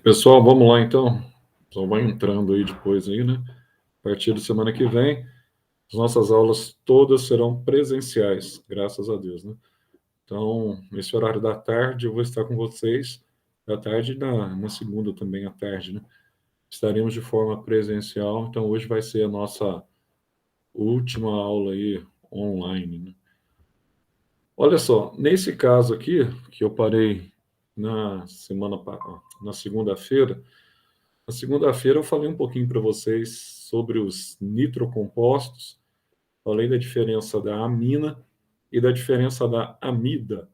Pessoal, vamos lá então. Só vai entrando aí depois aí, né? A partir da semana que vem, as nossas aulas todas serão presenciais, graças a Deus, né? Então, nesse horário da tarde, eu vou estar com vocês, da tarde e na segunda também à tarde, né? Estaremos de forma presencial, então hoje vai ser a nossa última aula aí online, né? Olha só, nesse caso aqui, que eu parei na segunda-feira. Na segunda-feira eu falei um pouquinho para vocês sobre os nitrocompostos, falei da diferença da amina e da diferença da amida.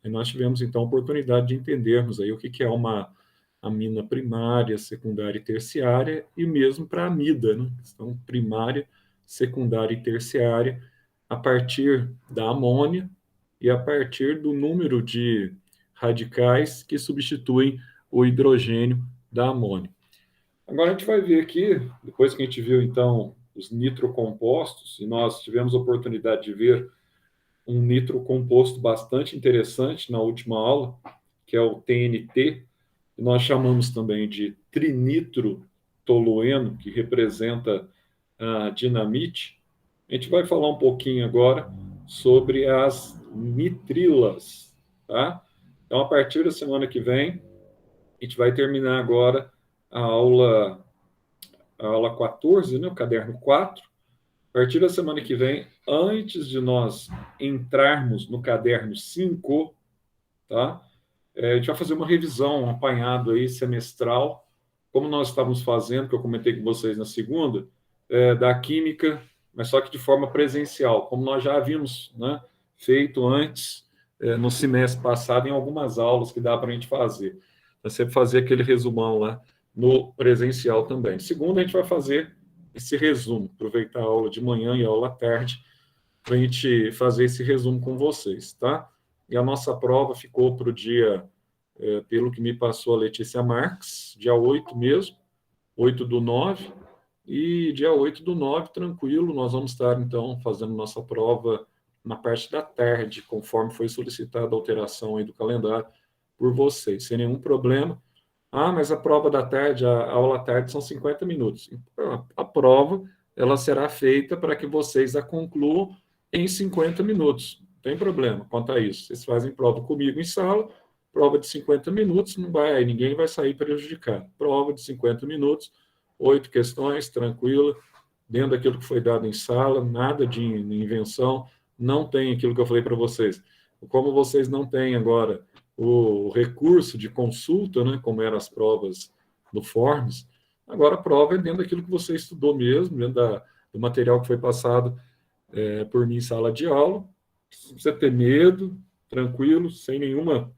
E nós tivemos então a oportunidade de entendermos aí o que é uma amina primária, secundária e terciária, e mesmo para a amida, né? Então, primária, secundária e terciária, a partir da amônia e a partir do número de radicais que substituem o hidrogênio da amônia. Agora a gente vai ver aqui, depois que a gente viu então os nitrocompostos, e nós tivemos a oportunidade de ver um nitrocomposto bastante interessante na última aula, que é o TNT, que nós chamamos também de trinitrotolueno, que representa a dinamite. A gente vai falar um pouquinho agora sobre as nitrilas, tá? Então, a partir da semana que vem, a gente vai terminar agora a aula 14, né, o caderno 4. A partir da semana que vem, antes de nós entrarmos no caderno 5, tá? A gente vai fazer uma revisão, um apanhado aí semestral, como nós estávamos fazendo, que eu comentei com vocês na segunda, da química, mas só que de forma presencial, como nós já havíamos, né, feito antes, no semestre passado, em algumas aulas que dá para a gente fazer. Eu sempre fazer aquele resumão lá no presencial também. Segunda, a gente vai fazer esse resumo, aproveitar a aula de manhã e a aula à tarde, para a gente fazer esse resumo com vocês, tá? E a nossa prova ficou para o dia, pelo que me passou a Letícia Marques, dia 8 mesmo, 8/9, e dia 8/9, tranquilo, nós vamos estar, então, fazendo nossa prova na parte da tarde, conforme foi solicitada a alteração aí do calendário por vocês, sem nenhum problema. Ah, mas a prova da tarde, a aula à tarde são 50 minutos. A prova, ela será feita para que vocês a concluam em 50 minutos. Não tem problema quanto a isso. Vocês fazem prova comigo em sala, prova de 50 minutos, ninguém vai sair prejudicado. Prova de 50 minutos, 8 questões, tranquila, dentro daquilo que foi dado em sala, nada de invenção, não tem aquilo que eu falei para vocês. Como vocês não têm agora o recurso de consulta, né, como eram as provas do Forms, agora a prova é dentro daquilo que você estudou mesmo, dentro do material que foi passado por mim em sala de aula, sem você ter medo, tranquilo, sem nenhuma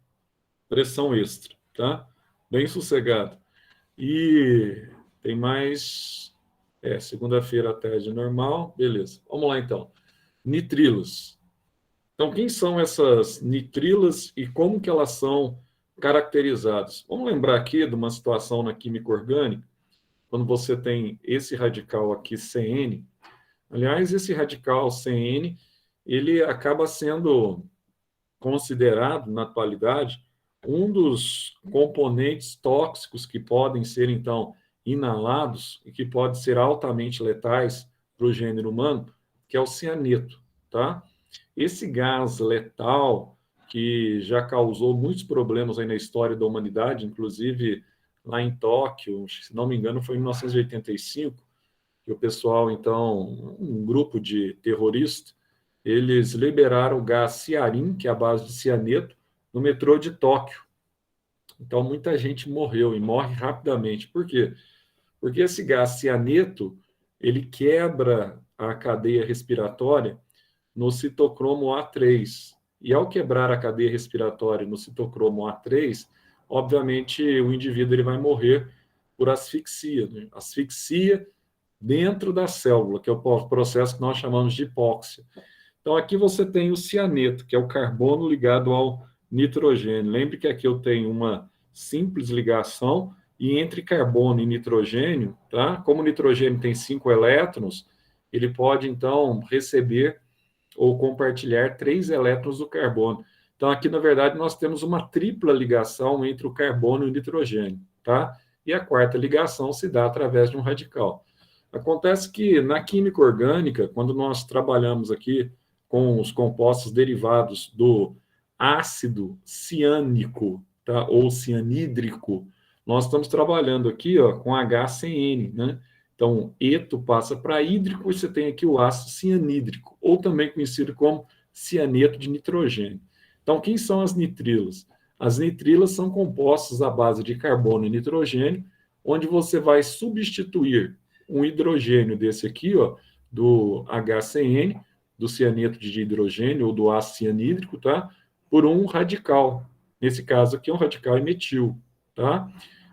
pressão extra, tá? Bem sossegado. E tem mais... segunda-feira à tarde normal, beleza. Vamos lá, então. Nitrilos. Então, quem são essas nitrilas e como que elas são caracterizadas? Vamos lembrar aqui de uma situação na química orgânica, quando você tem esse radical aqui, CN. Aliás, esse radical CN, ele acaba sendo considerado, na atualidade, um dos componentes tóxicos que podem ser, então, inalados e que podem ser altamente letais para o gênero humano, que é o cianeto, tá? Esse gás letal, que já causou muitos problemas aí na história da humanidade, inclusive lá em Tóquio, se não me engano, foi em 1985, que o pessoal, então, um grupo de terroristas, eles liberaram o gás ciarim, que é a base de cianeto, no metrô de Tóquio. Então, muita gente morreu e morre rapidamente. Por quê? Porque esse gás cianeto, ele quebra a cadeia respiratória no citocromo A3. E ao quebrar a cadeia respiratória no citocromo A3, obviamente o indivíduo ele vai morrer por asfixia, né? Asfixia dentro da célula, que é o processo que nós chamamos de hipóxia. Então, aqui você tem o cianeto, que é o carbono ligado ao nitrogênio. Lembre que aqui eu tenho uma simples ligação, e entre carbono e nitrogênio, tá? Como o nitrogênio tem 5 elétrons, ele pode, então, receber ou compartilhar 3 elétrons do carbono. Então, aqui, na verdade, nós temos uma tripla ligação entre o carbono e o nitrogênio, tá? E a quarta ligação se dá através de um radical. Acontece que na química orgânica, quando nós trabalhamos aqui com os compostos derivados do ácido ciânico, tá? Ou cianídrico, nós estamos trabalhando aqui, ó, com HCN, né? Então, eto passa para hídrico e você tem aqui o ácido cianídrico, ou também conhecido como cianeto de nitrogênio. Então, quem são as nitrilas? As nitrilas são compostos à base de carbono e nitrogênio, onde você vai substituir um hidrogênio desse aqui, ó, do HCN, do cianeto de hidrogênio ou do ácido cianídrico, tá? Por um radical. Nesse caso aqui é um radical metil, tá?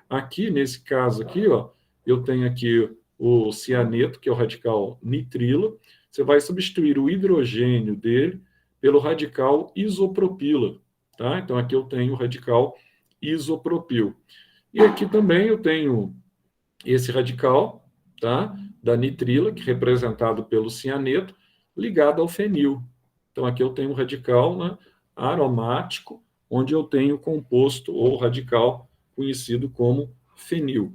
Aqui, nesse caso aqui, ó, eu tenho aqui o cianeto, que é o radical nitrila. Você vai substituir o hidrogênio dele pelo radical isopropila, tá? Então aqui eu tenho o radical isopropil. E aqui também eu tenho esse radical, tá? Da nitrila, que é representado pelo cianeto, ligado ao fenil. Então, aqui eu tenho um radical, né, aromático, onde eu tenho composto ou radical conhecido como fenil.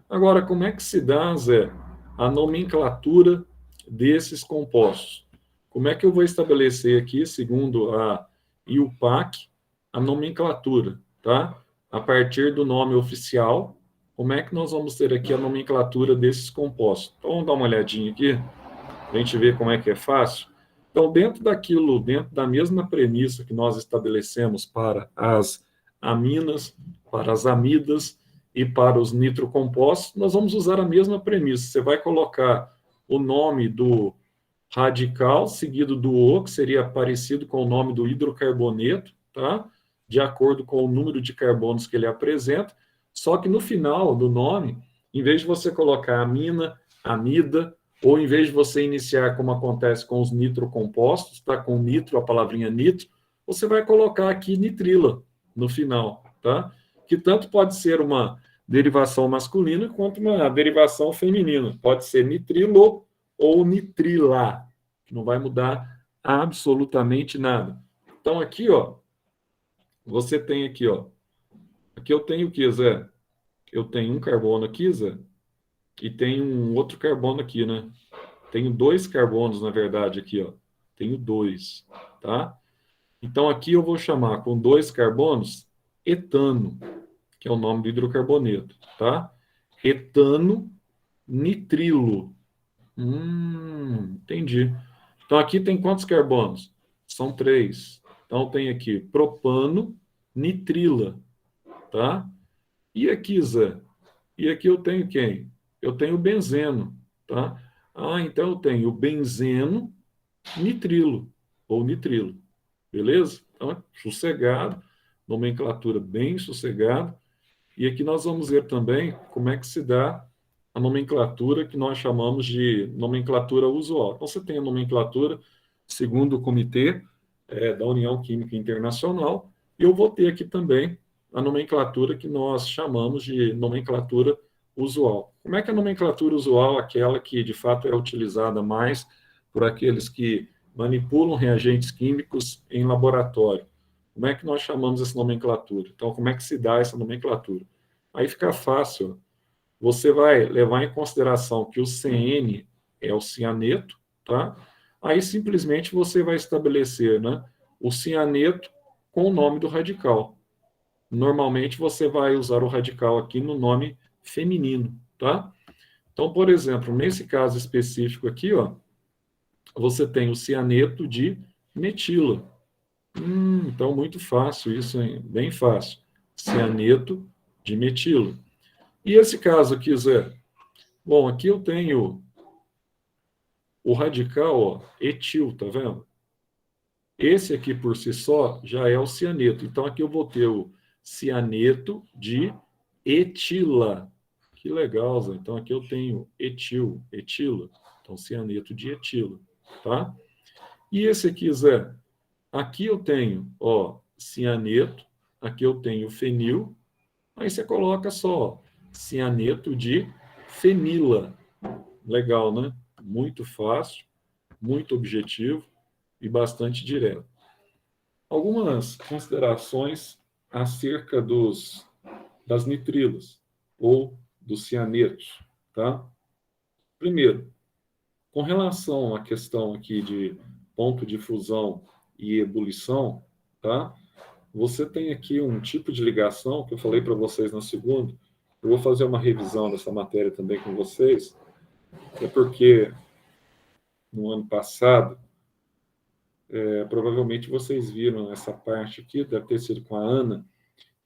Agora, como é que se dá, Zé, a nomenclatura desses compostos? Como é que eu vou estabelecer aqui, segundo a IUPAC, a nomenclatura, tá? A partir do nome oficial, como é que nós vamos ter aqui a nomenclatura desses compostos? Então, vamos dar uma olhadinha aqui, para a gente ver como é que é fácil. Então, dentro daquilo, dentro da mesma premissa que nós estabelecemos para as aminas, para as amidas e para os nitrocompostos, nós vamos usar a mesma premissa. Você vai colocar o nome do radical seguido do O, que seria parecido com o nome do hidrocarboneto, tá? De acordo com o número de carbonos que ele apresenta, só que no final do nome, em vez de você colocar amina, amida, ou em vez de você iniciar como acontece com os nitrocompostos, tá? Com nitro, a palavrinha nitro, você vai colocar aqui nitrila no final, tá? Que tanto pode ser uma derivação masculina quanto uma derivação feminina. Pode ser nitrilo ou nitrila, que não vai mudar absolutamente nada. Então aqui, ó, você tem aqui, ó, aqui eu tenho o que, Zé? Eu tenho um carbono aqui, Zé, e tenho um outro carbono aqui, né? Tenho dois carbonos, na verdade, aqui, ó. Tenho dois, tá? Então aqui eu vou chamar com dois carbonos etano, que é o nome do hidrocarboneto, tá? Etano nitrilo. Entendi. Então, aqui tem quantos carbonos? São três. Então, tem aqui propano, nitrila, tá? E aqui, Zé? E aqui eu tenho quem? Eu tenho benzeno, tá? Ah, então eu tenho benzeno, nitrilo, ou nitrilo. Beleza? Então, é sossegado, nomenclatura bem sossegada. E aqui nós vamos ver também como é que se dá a nomenclatura que nós chamamos de nomenclatura usual. Então, você tem a nomenclatura segundo o Comitê da União Química Internacional, e eu vou ter aqui também a nomenclatura que nós chamamos de nomenclatura usual. Como é que a nomenclatura usual, aquela que de fato é utilizada mais por aqueles que manipulam reagentes químicos em laboratório? Como é que nós chamamos essa nomenclatura? Então, como é que se dá essa nomenclatura? Aí fica fácil. Você vai levar em consideração que o CN é o cianeto, tá? Aí simplesmente você vai estabelecer, né, o cianeto com o nome do radical. Normalmente você vai usar o radical aqui no nome feminino, tá? Então, por exemplo, nesse caso específico aqui, ó, você tem o cianeto de metila. Então, muito fácil isso, hein? Bem fácil. Cianeto de metila. E esse caso aqui, Zé? Bom, aqui eu tenho o radical, ó, etil, tá vendo? Esse aqui por si só já é o cianeto. Então aqui eu vou ter o cianeto de etila. Que legal, Zé. Então aqui eu tenho etil, etila. Então cianeto de etila, tá? E esse aqui, Zé? Aqui eu tenho, ó, cianeto. Aqui eu tenho fenil. Aí você coloca só, ó, cianeto de fenila. Legal, né? Muito fácil, muito objetivo e bastante direto. Algumas considerações acerca das nitrilas. ou dos cianetos, tá? Primeiro, com relação à questão aqui de ponto de fusão e ebulição, tá? Você tem aqui um tipo de ligação que eu falei para vocês na segunda. Eu vou fazer uma revisão dessa matéria também com vocês, é porque no ano passado, provavelmente vocês viram essa parte aqui, deve ter sido com a Ana,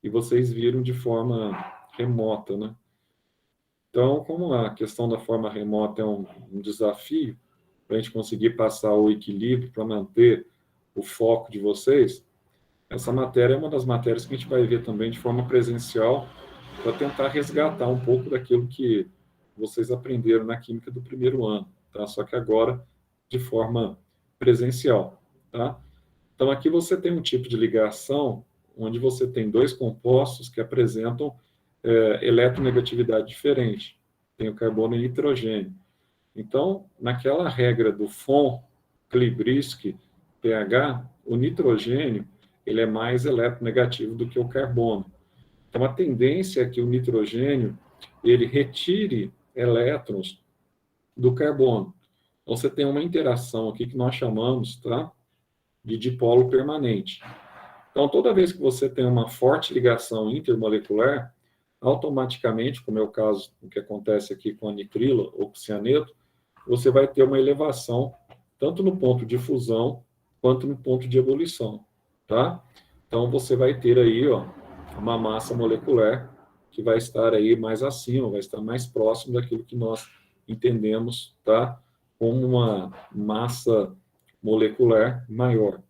e vocês viram de forma remota, né? Então, como a questão da forma remota é um desafio para a gente conseguir passar o equilíbrio, para manter o foco de vocês, essa matéria é uma das matérias que a gente vai ver também de forma presencial, para tentar resgatar um pouco daquilo que vocês aprenderam na química do primeiro ano, tá? Só que agora de forma presencial, tá? Então, aqui você tem um tipo de ligação onde você tem dois compostos que apresentam eletronegatividade diferente. Tem o carbono e o nitrogênio. Então, naquela regra do von Klebrisky pH, o nitrogênio ele é mais eletronegativo do que o carbono. Então, a tendência é que o nitrogênio ele retire elétrons do carbono. Então, você tem uma interação aqui que nós chamamos, tá, de dipolo permanente. Então, toda vez que você tem uma forte ligação intermolecular, automaticamente, como é o caso do que acontece aqui com a nitrila ou com o cianeto, você vai ter uma elevação tanto no ponto de fusão quanto no ponto de ebulição, tá? Então, você vai ter aí, ó, uma massa molecular que vai estar aí mais acima, vai estar mais próximo daquilo que nós entendemos, tá? Como uma massa molecular maior.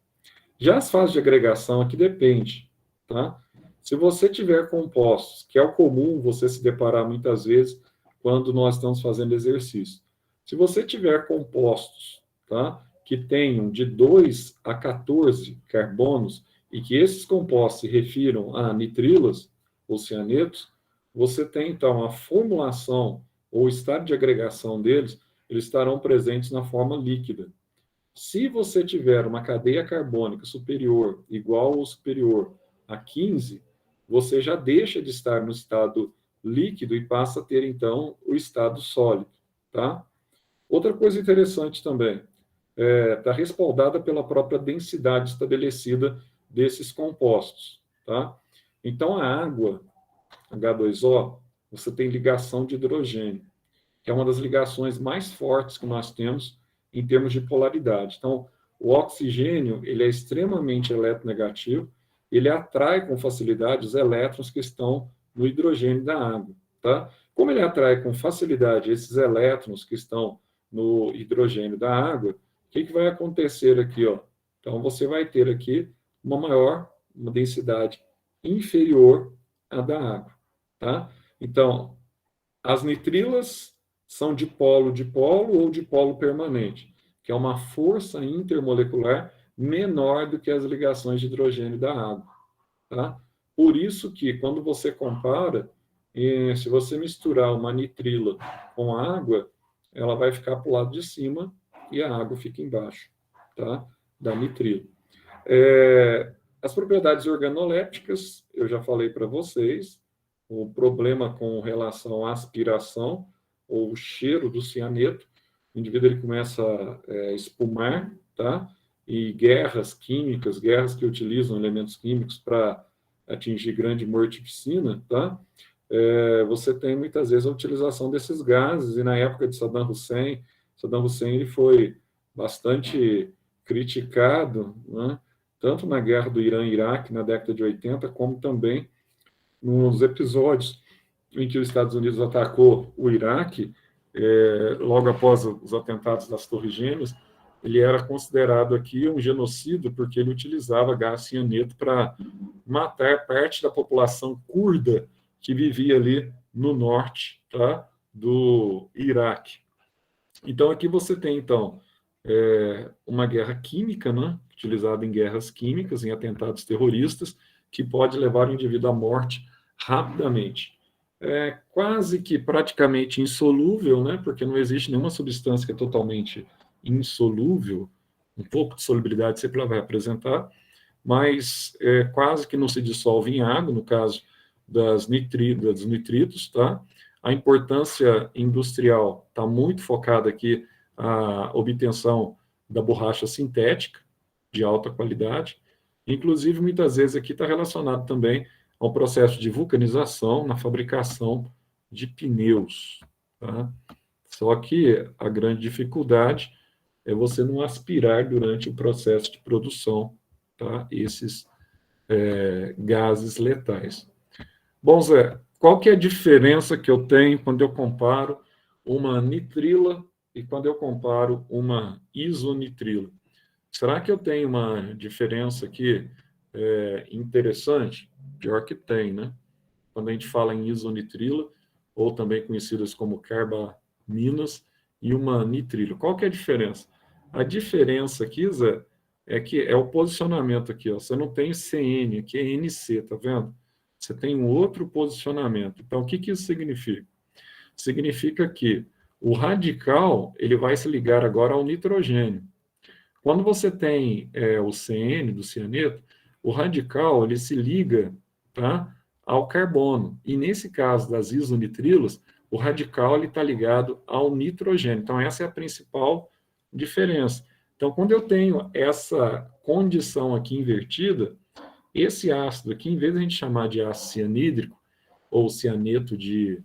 Já as fases de agregação aqui depende, tá? Se você tiver compostos, que é o comum você se deparar muitas vezes quando nós estamos fazendo exercício. Se você tiver compostos, tá, que tenham de 2 a 14 carbonos e que esses compostos se refiram a nitrilas ou cianetos, você tem então a formulação ou o estado de agregação deles, eles estarão presentes na forma líquida. Se você tiver uma cadeia carbônica superior, igual ou superior a 15, você já deixa de estar no estado líquido e passa a ter, então, o estado sólido, tá? Outra coisa interessante também, está respaldada pela própria densidade estabelecida desses compostos, tá? Então, a água, H2O, você tem ligação de hidrogênio, que é uma das ligações mais fortes que nós temos em termos de polaridade. Então, o oxigênio ele é extremamente eletronegativo, ele atrai com facilidade os elétrons que estão no hidrogênio da água. Tá? Como ele atrai com facilidade esses elétrons que estão no hidrogênio da água, o que vai acontecer aqui? Ó? Então, você vai ter aqui uma densidade inferior à da água. Tá? Então, as nitrilas são dipolo ou dipolo permanente, que é uma força intermolecular menor do que as ligações de hidrogênio da água. Tá? Por isso que, quando você compara, se você misturar uma nitrila com água, ela vai ficar para o lado de cima e a água fica embaixo, tá? Da nitrila. As propriedades organolépticas, eu já falei para vocês, o problema com relação à aspiração ou o cheiro do cianeto, o indivíduo ele começa a espumar, tá? E guerras químicas, guerras que utilizam elementos químicos para atingir grande mortificina, tá? Você tem muitas vezes a utilização desses gases, e na época de Saddam Hussein ele foi bastante criticado, né? Tanto na guerra do Irã-Iraque, na década de 80, como também nos episódios em que os Estados Unidos atacou o Iraque, logo após os atentados das Torres Gêmeas, ele era considerado aqui um genocídio porque ele utilizava gás cianeto para matar parte da população curda que vivia ali no norte, tá, do Iraque. Então, aqui você tem, então, uma guerra química, né, utilizada em guerras químicas, em atentados terroristas, que pode levar o indivíduo à morte rapidamente. É quase que praticamente insolúvel, né, porque não existe nenhuma substância que é totalmente insolúvel, um pouco de solubilidade sempre ela vai apresentar, mas quase que não se dissolve em água, no caso dos nitritos, tá? A importância industrial está muito focada aqui a obtenção da borracha sintética de alta qualidade. Inclusive, muitas vezes aqui está relacionado também ao processo de vulcanização na fabricação de pneus, tá? Só que a grande dificuldade é você não aspirar durante o processo de produção, tá? Esses gases letais. Bom, Zé, qual que é a diferença que eu tenho quando eu comparo uma nitrila e quando eu comparo uma isonitrila? Será que eu tenho uma diferença aqui interessante? Pior que tem, né? Quando a gente fala em isonitrila, ou também conhecidas como carbaminas, e uma nitrila. Qual que é a diferença? A diferença aqui, Zé, é que é o posicionamento aqui, ó. Você não tem CN, aqui é NC, tá vendo? Você tem um outro posicionamento. Então, o que que isso significa? Significa que o radical ele vai se ligar agora ao nitrogênio. Quando você tem o CN do cianeto, o radical ele se liga, tá, ao carbono. E nesse caso das isonitrilas, o radical está ligado ao nitrogênio. Então, essa é a principal diferença. Então, quando eu tenho essa condição aqui invertida, esse ácido aqui, em vez de a gente chamar de ácido cianídrico, ou cianeto de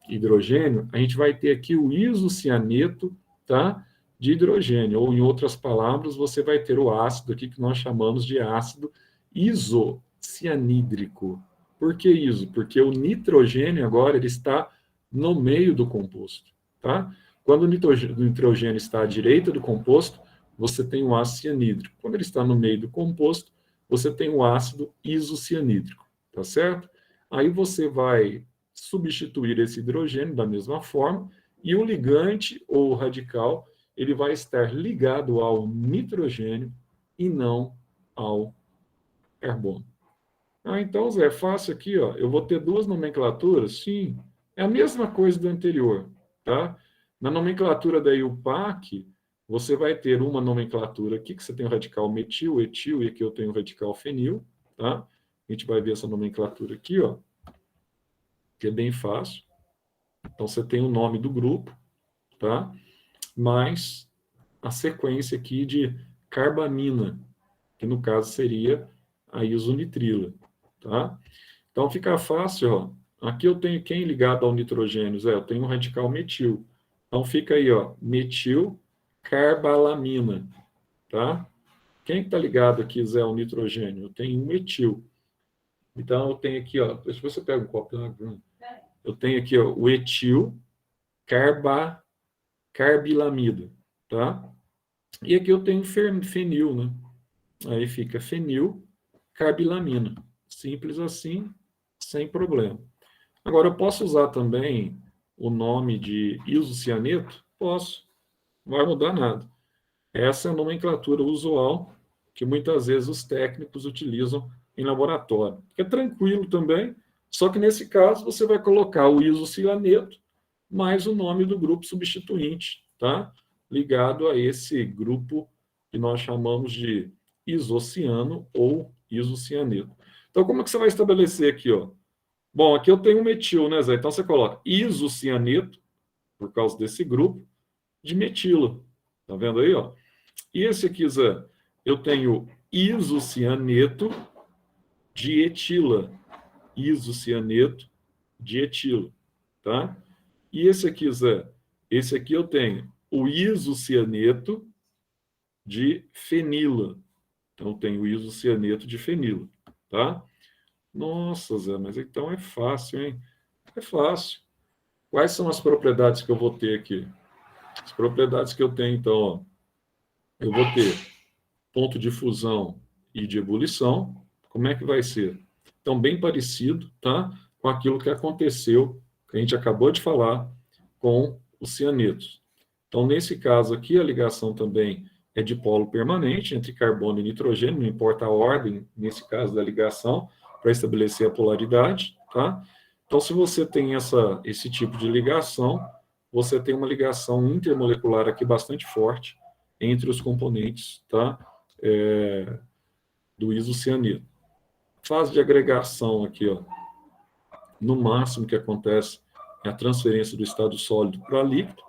hidrogênio, a gente vai ter aqui o isocianeto, tá, de hidrogênio, ou em outras palavras, você vai ter o ácido aqui que nós chamamos de ácido isocianídrico. Por que isso? Porque o nitrogênio agora ele está no meio do composto, tá? Quando o nitrogênio está à direita do composto, você tem o ácido cianídrico. Quando ele está no meio do composto, você tem o ácido isocianídrico, tá certo? Aí você vai substituir esse hidrogênio da mesma forma e o ligante ou radical ele vai estar ligado ao nitrogênio e não ao carbono. Então, Zé, é fácil aqui, ó. Eu vou ter duas nomenclaturas? Sim, é a mesma coisa do anterior, tá? Na nomenclatura da IUPAC, você vai ter uma nomenclatura aqui, que você tem o radical metil, etil, e aqui eu tenho o radical fenil, tá? A gente vai ver essa nomenclatura aqui, ó, que é bem fácil. Então, você tem o nome do grupo, tá? Mais a sequência aqui de carbamina, que no caso seria a isonitrila, tá? Então fica fácil, ó. Aqui eu tenho quem ligado ao nitrogênio, Zé? Eu tenho o radical metil. Então fica aí, ó, metil carbalamina, tá? Quem está ligado aqui, Zé, ao nitrogênio? Eu tenho um metil. Então eu tenho aqui, ó, deixa eu ver se eu pego um copo, né? Eu tenho aqui, ó, o etil carbilamida, tá? E aqui eu tenho fenil, né? Aí fica fenil carbilamina. Simples assim, sem problema. Agora, eu posso usar também o nome de isocianeto? Posso. Não vai mudar nada. Essa é a nomenclatura usual que muitas vezes os técnicos utilizam em laboratório. É tranquilo também, só que nesse caso você vai colocar o isocianeto mais o nome do grupo substituinte, tá? Ligado a esse grupo que nós chamamos de isociano ou isocianeto. Então, como é que você vai estabelecer aqui, ó? Bom, aqui eu tenho metil, né, Zé? Então você coloca isocianeto, por causa desse grupo, de metila. Tá vendo aí, ó? E esse aqui, Zé, eu tenho isocianeto de etila. Isocianeto de etila, tá? E esse aqui, Zé? Esse aqui eu tenho o isocianeto de fenila. Então, eu tenho o isocianeto de fenila, tá? Nossa, Zé, mas então é fácil, hein? É fácil. Quais são as propriedades que eu vou ter aqui? As propriedades que eu tenho, então, ó, eu vou ter ponto de fusão e de ebulição. Como é que vai ser? Então, bem parecido, tá? Com aquilo que aconteceu, que a gente acabou de falar, com os cianetos. Então, nesse caso aqui, a ligação também é de polo permanente entre carbono e nitrogênio, não importa a ordem, nesse caso da ligação, para estabelecer a polaridade, tá? Então, se você tem esse tipo de ligação, você tem uma ligação intermolecular aqui bastante forte entre os componentes, tá? Do isocianeto. Fase de agregação aqui, ó. no máximo que acontece é a transferência do estado sólido para líquido.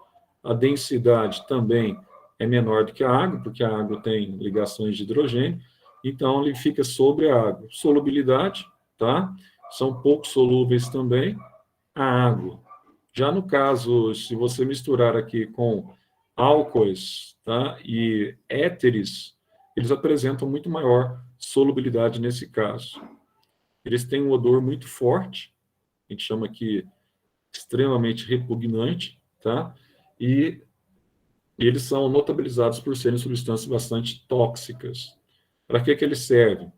A densidade também é menor do que a água, porque a água tem ligações de hidrogênio, então ele fica sobre a água. Solubilidade, tá? São pouco solúveis também a água. Já no caso, se você misturar aqui com álcoois, tá? E éteres, eles apresentam muito maior solubilidade nesse caso. Eles têm um odor muito forte, a gente chama aqui extremamente repugnante, tá? E eles são notabilizados por serem substâncias bastante tóxicas. Para que eles servem?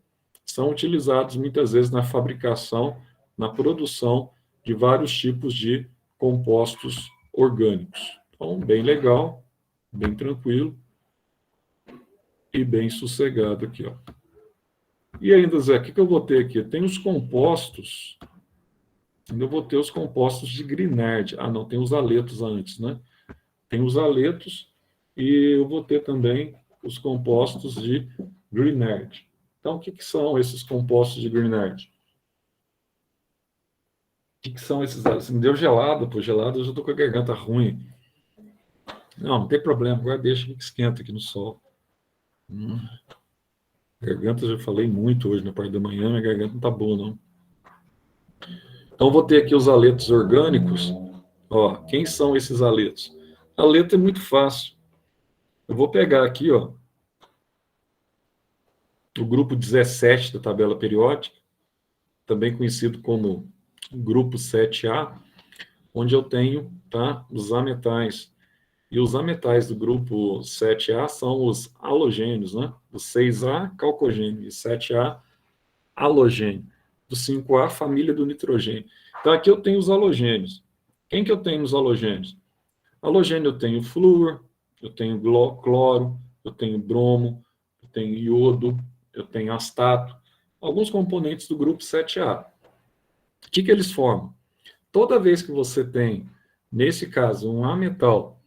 São utilizados muitas vezes na fabricação, na produção de vários tipos de compostos orgânicos. Então, bem legal, bem tranquilo e bem sossegado aqui, ó. E ainda, Zé, o que eu vou ter aqui? Tem os compostos, ainda vou ter os compostos de Grignard. Ah, não, tem os aletos antes, né? Tem os aletos e eu vou ter também os compostos de Grignard. Então, o que são esses compostos de Grignard? O que são esses? Você me deu gelado, pô, gelado, eu já estou com a garganta ruim. Não tem problema, agora deixa que esquenta aqui no sol. Garganta, eu já falei muito hoje na parte da manhã, minha garganta não tá boa, não. Então, vou ter aqui os aletos orgânicos. Ó, quem são esses aletos? Aleto é muito fácil. Eu vou pegar aqui, ó, o grupo 17 da tabela periódica, também conhecido como grupo 7A, onde eu tenho, tá, os ametais. E os ametais do grupo 7A são os halogênios, né? O 6A, calcogênio, e 7A, halogênio. Do 5A, família do nitrogênio. Então, aqui eu tenho os halogênios. Quem que eu tenho nos halogênios? Halogênio eu tenho flúor, eu tenho cloro, eu tenho bromo, eu tenho iodo, eu tenho astato, alguns componentes do grupo 7A. O que eles formam? Toda vez que você tem, nesse caso, um ametal,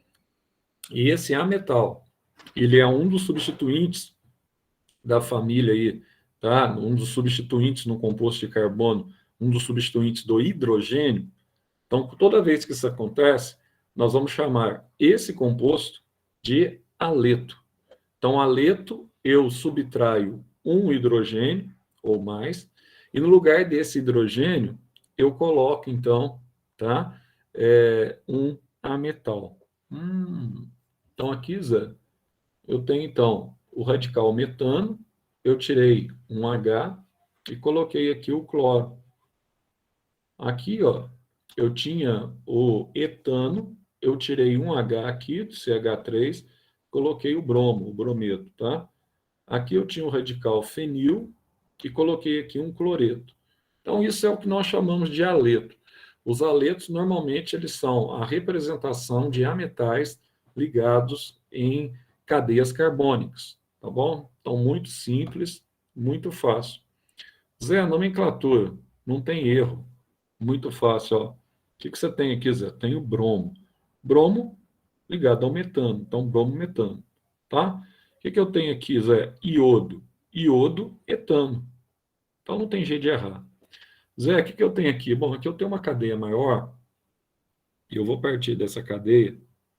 e esse ametal, ele é um dos substituintes da família aí, tá? Um dos substituintes no composto de carbono, um dos substituintes do hidrogênio. Então, toda vez que isso acontece, nós vamos chamar esse composto de aleto. Então, aleto, eu subtraio um hidrogênio ou mais, e no lugar desse hidrogênio, eu coloco, então, tá? Um ametal. Então, aqui, Zé, eu tenho, então, o radical metano, eu tirei um H e coloquei aqui o cloro. Aqui, ó, eu tinha o etano, eu tirei um H aqui, do CH3, coloquei o bromo, o brometo, tá? Aqui eu tinha o radical fenil e coloquei aqui um cloreto. Então, isso é o que nós chamamos de aleto. Os aletos, normalmente, eles são a representação de ametais ligados em cadeias carbônicas, tá bom? Então, muito simples, muito fácil. Zé, a nomenclatura, não tem erro. Muito fácil, ó. O que você tem aqui, Zé? Tem o bromo. Bromo ligado ao metano. Então, bromo, metano. Tá? O que eu tenho aqui, Zé? Iodo. Iodo, etano. Então, não tem jeito de errar. Zé, o que eu tenho aqui? Bom, aqui eu tenho uma cadeia maior e eu vou partir dessa cadeia,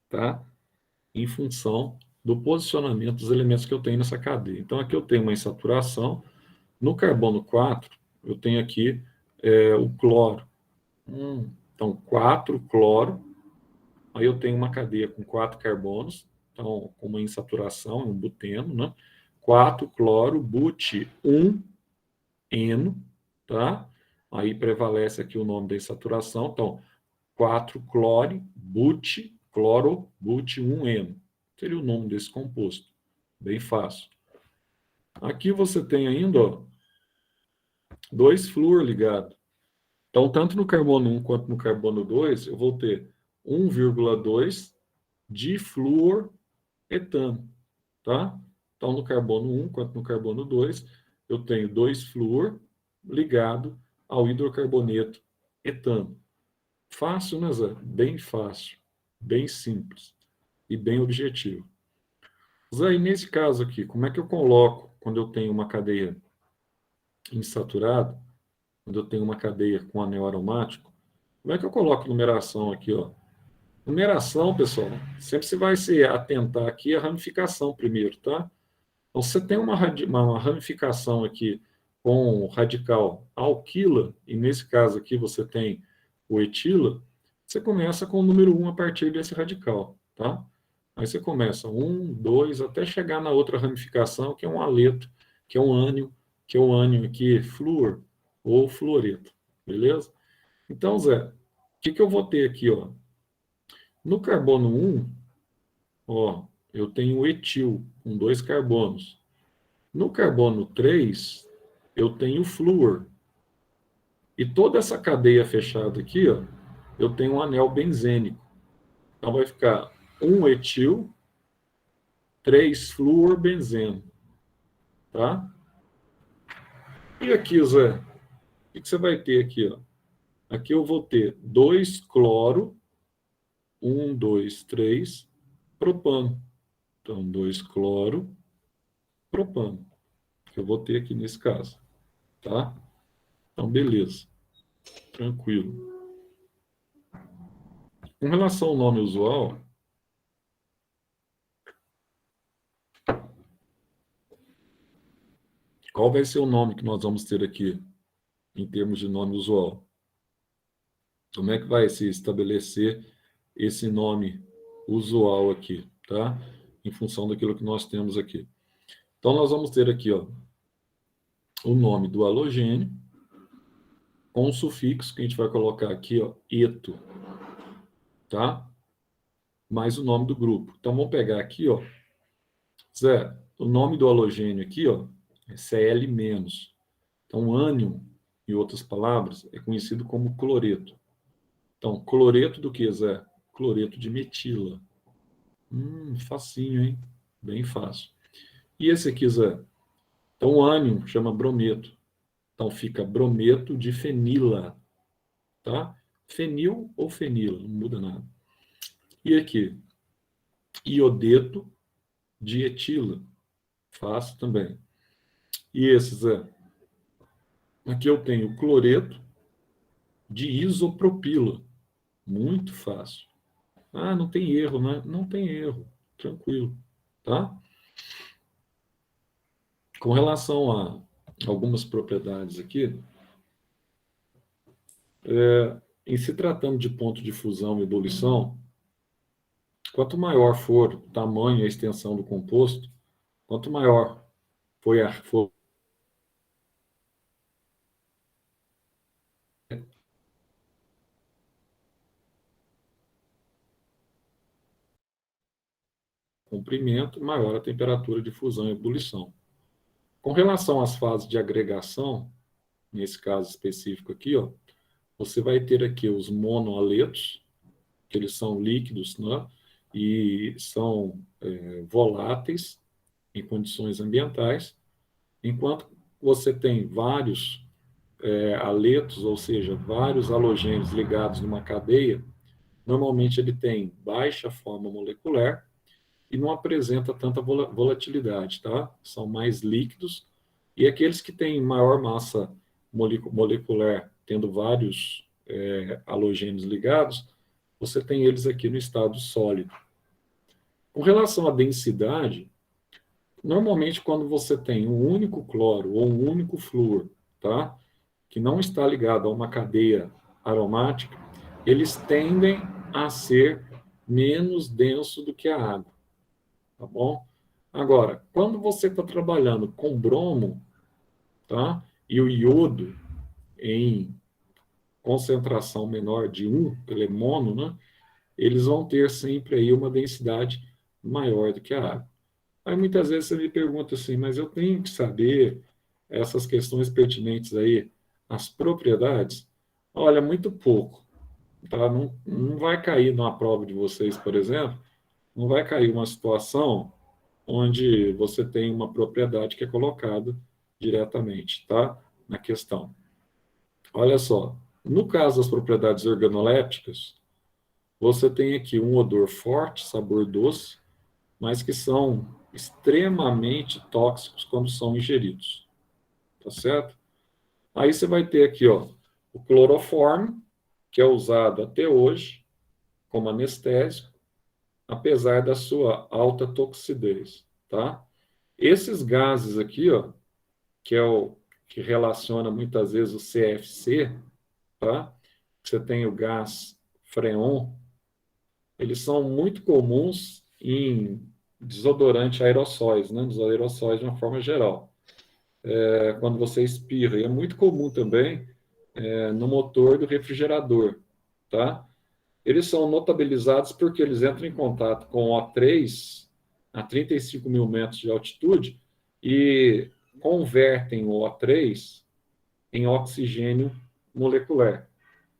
tá? Em função do posicionamento dos elementos que eu tenho nessa cadeia. Então, aqui eu tenho uma insaturação. No carbono 4, eu tenho aqui o cloro. Então, 4 cloro. Aí eu tenho uma cadeia com 4 carbonos, então, com uma insaturação, um buteno, né? 4 cloro, but 1 eno, tá? Aí prevalece aqui o nome da insaturação. Então, 4 clore, but, cloro, but 1 eno. Seria o nome desse composto. Bem fácil. Aqui você tem ainda, ó, 2 flúor ligado. Então, tanto no carbono 1 quanto no carbono 2, eu vou ter 1,2 difluoretano, tá? Então, no carbono 1 quanto no carbono 2, eu tenho 2 flúor ligado ao hidrocarboneto etano. Fácil, né, Zé? Bem fácil, bem simples e bem objetivo. Zé, e nesse caso aqui, como é que eu coloco quando eu tenho uma cadeia insaturada? quando eu tenho uma cadeia com anel aromático, como é que eu coloco numeração aqui, ó? Numeração, pessoal, sempre se vai se atentar aqui à ramificação primeiro, tá? Então, você tem uma ramificação aqui com o radical alquila, e nesse caso aqui você tem o etila, você começa com o número 1 a partir desse radical, tá? Aí você começa 1, 2, até chegar na outra ramificação, que é um aleto, que é um ânion, que é o ânion aqui, flúor ou fluoreto, beleza? Então, Zé, o que que eu vou ter aqui, ó? No carbono 1, ó, eu tenho o etil, com 2 carbonos. No carbono 3, eu tenho flúor. E toda essa cadeia fechada aqui, ó, eu tenho um anel benzênico. Então vai ficar 1 etil, 3 flúor benzeno. Tá? E aqui, Zé, o que você vai ter aqui? Ó? Aqui eu vou ter 2 cloro, 1, 2, 3, propano. Então, 2 cloro, propano. Que eu vou ter aqui nesse caso. Tá? Então, beleza. Tranquilo. Com relação ao nome usual, qual vai ser o nome que nós vamos ter aqui, em termos de nome usual? Como é que vai se estabelecer esse nome usual aqui, tá? Em função daquilo que nós temos aqui. Então, nós vamos ter aqui, ó, o nome do halogênio, com o sufixo que a gente vai colocar aqui, ó, eto, tá? Mais o nome do grupo. Então, vamos pegar aqui, ó, Zé, o nome do halogênio aqui, ó, é Cl-. Então, ânion, em outras palavras, é conhecido como cloreto. Então, cloreto do que, Zé? Cloreto de metila. Facinho, hein? Bem fácil. E esse aqui, Zé? Então, o ânion chama brometo. Então, fica brometo de fenila, tá? Fenil ou fenila, não muda nada. E aqui? Iodeto de etila. Fácil também. E esse, Zé? Aqui eu tenho cloreto de isopropila. Muito fácil. Ah, não tem erro, né? Não tem erro. Tranquilo, tá? Com relação a algumas propriedades aqui, em se tratando de ponto de fusão e ebulição, quanto maior for o tamanho e a extensão do composto, quanto maior for o comprimento, maior a temperatura de fusão e ebulição. Com relação às fases de agregação, nesse caso específico aqui, ó, você vai ter aqui os monoaletos, que eles são líquidos, né, e são voláteis em condições ambientais, enquanto você tem vários aletos, ou seja, vários halogênios ligados numa cadeia, normalmente ele tem baixa forma molecular e não apresenta tanta volatilidade, tá? São mais líquidos, e aqueles que têm maior massa molecular, tendo vários halogênios ligados, você tem eles aqui no estado sólido. Com relação à densidade, normalmente quando você tem um único cloro ou um único flúor, tá? Que não está ligado a uma cadeia aromática, eles tendem a ser menos denso do que a água, tá bom? Agora, quando você está trabalhando com bromo, tá? E o iodo em concentração menor de 1, ele é mono, né? Eles vão ter sempre aí uma densidade maior do que a água. Aí muitas vezes você me pergunta assim, mas eu tenho que saber essas questões pertinentes aí, as propriedades? Olha, muito pouco, tá? Não vai cair numa prova de vocês, por exemplo, não vai cair uma situação onde você tem uma propriedade que é colocada diretamente, tá? Na questão. Olha só, no caso das propriedades organolépticas, você tem aqui um odor forte, sabor doce, mas que são extremamente tóxicos quando são ingeridos, tá certo? Aí você vai ter aqui, ó, o cloroforme, que é usado até hoje como anestésico, apesar da sua alta toxicidez, tá? Esses gases aqui, ó, que é o que relaciona muitas vezes o CFC, tá? Você tem o gás freon, eles são muito comuns em desodorante aerossóis, né? Dos aerossóis de uma forma geral. Quando você espirra. E é muito comum também no motor do refrigerador, tá? Eles são notabilizados porque eles entram em contato com o O3 a 35 mil metros de altitude e convertem o O3 em oxigênio molecular.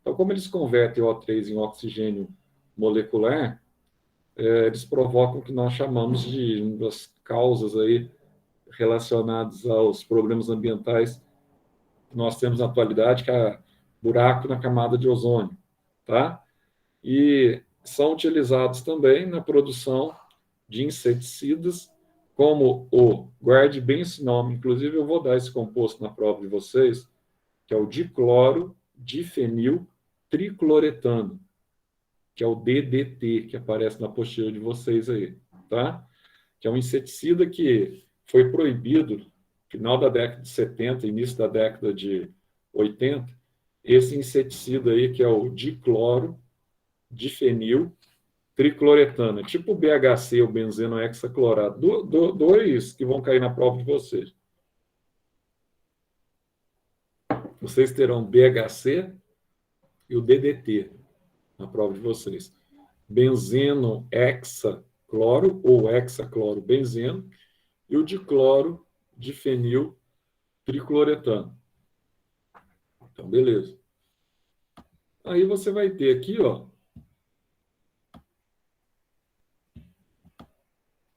Então, como eles convertem o O3 em oxigênio molecular, eles provocam o que nós chamamos de uma das causas aí relacionadas aos problemas ambientais que nós temos na atualidade, que é buraco na camada de ozônio, tá? E são utilizados também na produção de inseticidas, como o, guarde bem esse nome, inclusive eu vou dar esse composto na prova de vocês, que é o dicloro difenil tricloretano, que é o DDT, que aparece na apostila de vocês aí, tá? Que é um inseticida que foi proibido no final da década de 70, início da década de 80, esse inseticida aí, que é o dicloro difenil tricloretano, tipo o BHC, o benzeno hexaclorado, dois que vão cair na prova de vocês. Vocês terão BHC e o DDT na prova de vocês. Benzeno hexacloro ou hexacloro benzeno e o dicloro difenil tricloretano. Então, beleza. Aí você vai ter aqui, ó,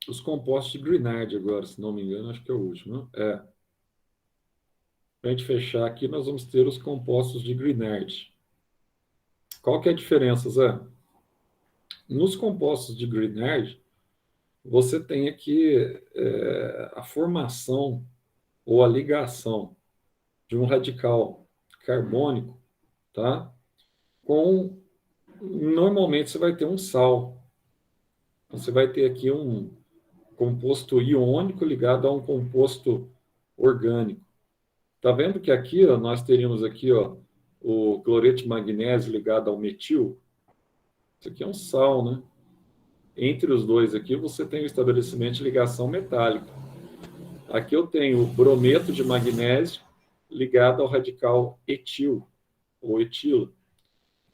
os compostos de Grignard agora, se não me engano, acho que é o último, né? Para a gente fechar aqui, nós vamos ter os compostos de Grignard. Qual que é a diferença, Zé? Nos compostos de Grignard, você tem aqui a formação ou a ligação de um radical carbônico, tá? Normalmente você vai ter um sal. Você vai ter aqui um composto iônico ligado a um composto orgânico. Tá vendo que aqui, ó, nós teríamos aqui, ó, o cloreto de magnésio ligado ao metil? Isso aqui é um sal, né? Entre os dois aqui, você tem o estabelecimento de ligação metálica. Aqui eu tenho o brometo de magnésio ligado ao radical etil, ou etilo.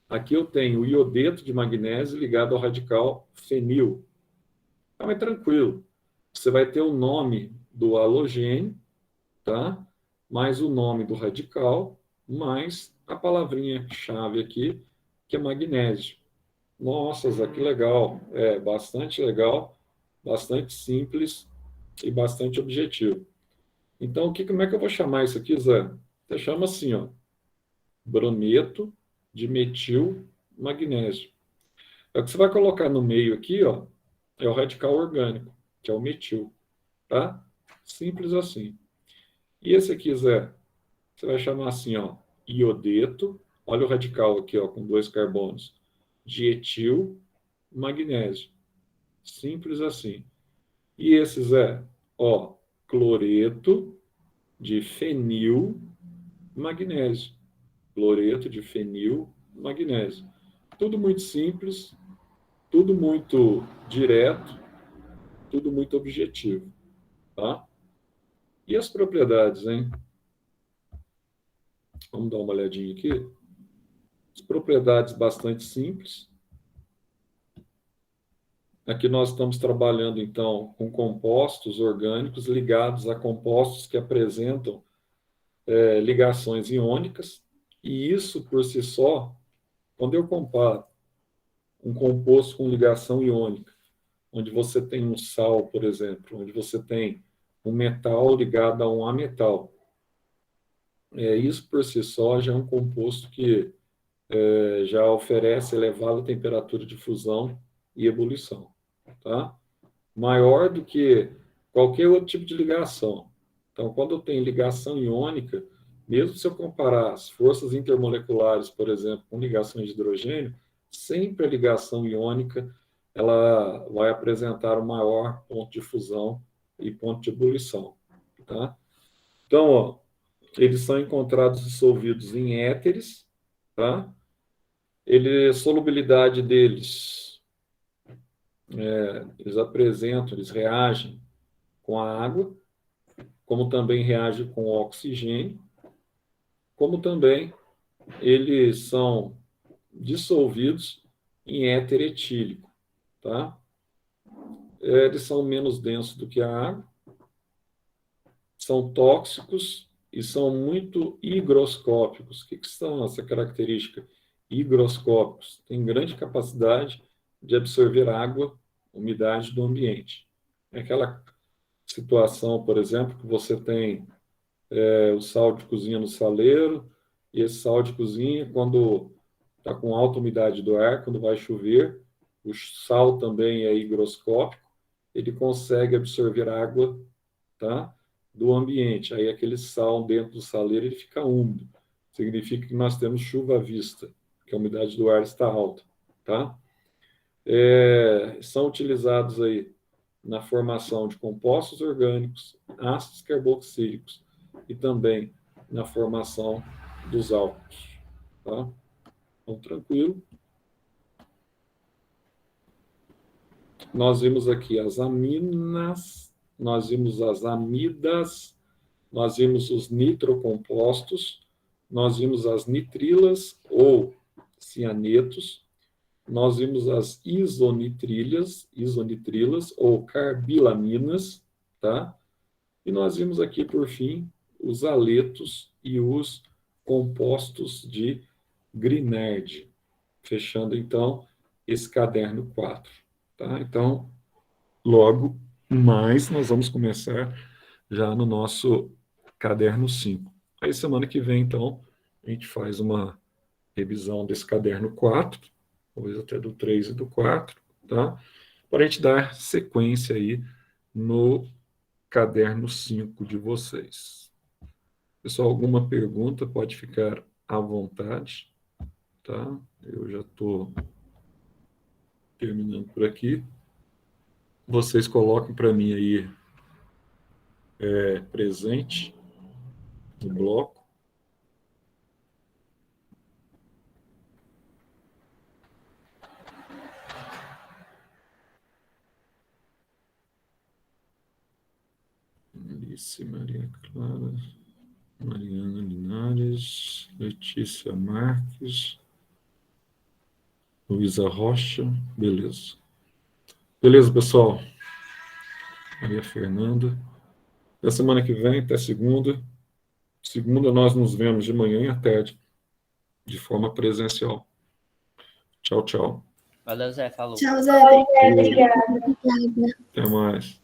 Aqui eu tenho o iodeto de magnésio ligado ao radical fenil. Tá, mas tranquilo. Você vai ter o nome do halogênio, tá? Mais o nome do radical, mais a palavrinha-chave aqui, que é magnésio. Nossa, Zé, que legal. É bastante legal, bastante simples e bastante objetivo. Então, como é que eu vou chamar isso aqui, Zé? Você chama assim, ó, brometo de metil magnésio. É o que você vai colocar no meio aqui, ó, é o radical orgânico, que é o metil, tá? Simples assim. E esse aqui, Zé, você vai chamar assim, ó, iodeto, olha o radical aqui, ó, com dois carbonos, de etil magnésio. Simples assim. E esses ó, cloreto de fenil magnésio. Cloreto de fenil magnésio. Tudo muito simples, tudo muito direto, tudo muito objetivo, tá? E as propriedades, hein? Vamos dar uma olhadinha aqui. As propriedades bastante simples. Aqui nós estamos trabalhando, então, com compostos orgânicos ligados a compostos que apresentam ligações iônicas, e isso, por si só, quando eu comparo um composto com ligação iônica, onde você tem um sal, por exemplo, onde você tem um metal ligado a um ametal, isso, por si só, já é um composto que já oferece elevada temperatura de fusão e ebulição, tá? Maior do que qualquer outro tipo de ligação. Então, quando eu tenho ligação iônica, Mesmo se eu comparar as forças intermoleculares, por exemplo, com ligações de hidrogênio, sempre a ligação iônica ela vai apresentar o maior ponto de fusão e ponto de ebulição. Tá? Então, ó, eles são encontrados dissolvidos em éteres, tá? A solubilidade deles, eles reagem com a água, como também reagem com o oxigênio, como também eles são dissolvidos em éter etílico, tá? Eles são menos densos do que a água, são tóxicos e são muito higroscópicos. O que são essa característica? Higroscópicos. Tem grande capacidade de absorver água, umidade do ambiente. É aquela situação, por exemplo, que você tem o sal de cozinha no saleiro, e esse sal de cozinha, quando está com alta umidade do ar, quando vai chover, o sal também é higroscópico, ele consegue absorver água, tá, do ambiente. Aí aquele sal dentro do saleiro ele fica úmido. Significa que nós temos chuva à vista, que a umidade do ar está alta. Tá? São utilizados aí na formação de compostos orgânicos, ácidos carboxílicos e também na formação dos álcools. Tá? Então, tranquilo. Nós vimos aqui as aminas, nós vimos as amidas, nós vimos os nitrocompostos, nós vimos as nitrilas ou cianetos, nós vimos as isonitrilas ou carbilaminas, tá? E nós vimos aqui, por fim, os aletos e os compostos de Grignard, fechando, então, esse caderno 4. Tá? Então, logo mais nós vamos começar já no nosso caderno 5. Aí, semana que vem, então, a gente faz uma revisão desse caderno 4, talvez até do 3 e do 4, tá? Para a gente dar sequência aí no caderno 5 de vocês. Pessoal, alguma pergunta, pode ficar à vontade, tá? Eu já estou terminando por aqui. Vocês coloquem para mim aí presente no bloco. Alice, Maria Clara, Mariana Linares, Letícia Marques, Luísa Rocha, beleza. Beleza, pessoal? Maria Fernanda. Até semana que vem, até segunda. Segunda nós nos vemos de manhã e à tarde, de forma presencial. Tchau, tchau. Valeu, Zé. Falou. Tchau, Zé. Obrigada. Até mais.